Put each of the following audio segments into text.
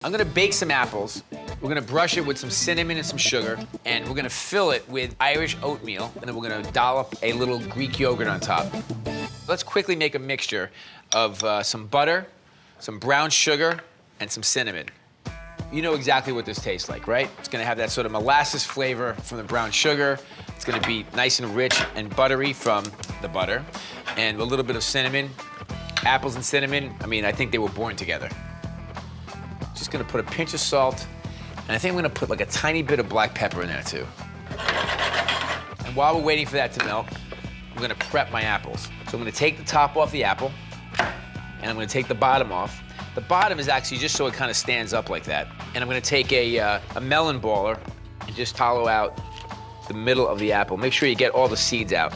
I'm gonna bake some apples. We're gonna brush it with some cinnamon and some sugar, and we're gonna fill it with Irish oatmeal, and then we're gonna dollop a little Greek yogurt on top. Let's quickly make a mixture of some butter, some brown sugar, and some cinnamon. You know exactly what this tastes like, right? It's gonna have that sort of molasses flavor from the brown sugar. It's gonna be nice and rich and buttery from the butter, and a little bit of cinnamon. Apples and cinnamon, I mean, I think they were born together. Just gonna put a pinch of salt, and I think I'm gonna put like a tiny bit of black pepper in there too. And while we're waiting for that to melt, I'm gonna prep my apples. So I'm gonna take the top off the apple, and I'm gonna take the bottom off. The bottom is actually just so it kind of stands up like that. And I'm gonna take a melon baller and just hollow out the middle of the apple. Make sure you get all the seeds out.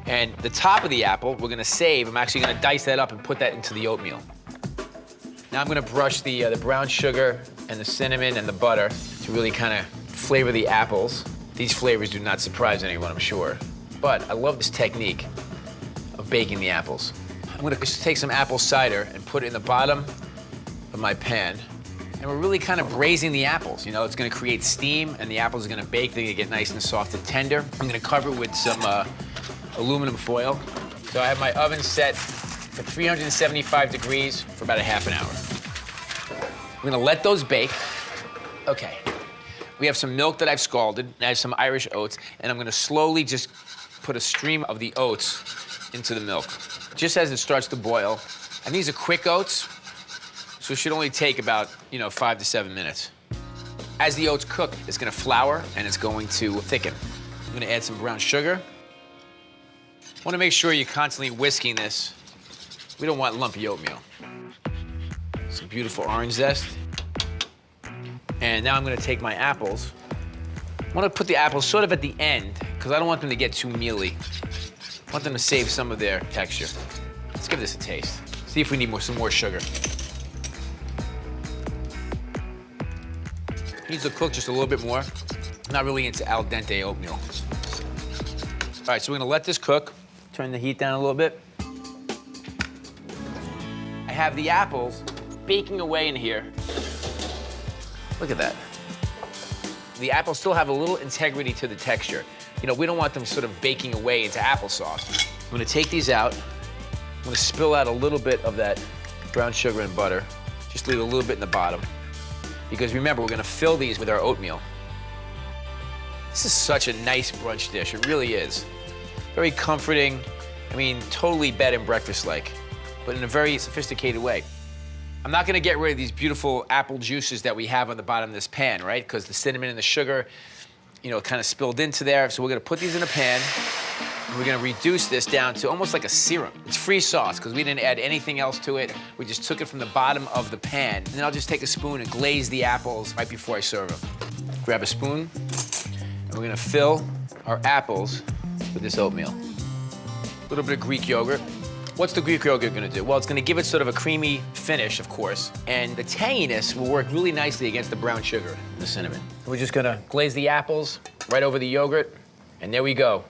And the top of the apple, we're gonna save. I'm actually gonna dice that up and put that into the oatmeal. Now I'm gonna brush the brown sugar and the cinnamon and the butter to really kind of flavor the apples. These flavors do not surprise anyone, I'm sure. But I love this technique of baking the apples. I'm gonna just take some apple cider and put it in the bottom of my pan. And we're really kind of braising the apples. You know, it's gonna create steam and the apples are gonna bake. They're gonna get nice and soft and tender. I'm gonna cover it with some aluminum foil. So I have my oven set at 375 degrees for about a half an hour. I'm gonna let those bake. Okay. We have some milk that I've scalded, and I have some Irish oats, and I'm gonna slowly just put a stream of the oats into the milk, just as it starts to boil. And these are quick oats, so it should only take about, 5 to 7 minutes. As the oats cook, it's gonna flour, and it's going to thicken. I'm gonna add some brown sugar. I wanna make sure you're constantly whisking this. We don't want lumpy oatmeal. Some beautiful orange zest. And now I'm gonna take my apples. I wanna put the apples sort of at the end, because I don't want them to get too mealy. I want them to save some of their texture. Let's give this a taste. See if we need some more sugar. Needs to cook just a little bit more. I'm not really into al dente oatmeal. All right, so we're gonna let this cook. Turn the heat down a little bit. I have the apples baking away in here. Look at that. The apples still have a little integrity to the texture. We don't want them sort of baking away into applesauce. I'm gonna take these out. I'm gonna spill out a little bit of that brown sugar and butter. Just leave a little bit in the bottom. Because remember, we're gonna fill these with our oatmeal. This is such a nice brunch dish, it really is. Very comforting, totally bed and breakfast-like, but in a very sophisticated way. I'm not gonna get rid of these beautiful apple juices that we have on the bottom of this pan, right? Because the cinnamon and the sugar, kind of spilled into there. So we're gonna put these in a pan, and we're gonna reduce this down to almost like a syrup. It's free sauce, because we didn't add anything else to it. We just took it from the bottom of the pan. And then I'll just take a spoon and glaze the apples right before I serve them. Grab a spoon, and we're gonna fill our apples with this oatmeal. A little bit of Greek yogurt. What's the Greek yogurt gonna do? Well, it's gonna give it sort of a creamy finish, of course, and the tanginess will work really nicely against the brown sugar and the cinnamon. We're just gonna glaze the apples right over the yogurt, and there we go.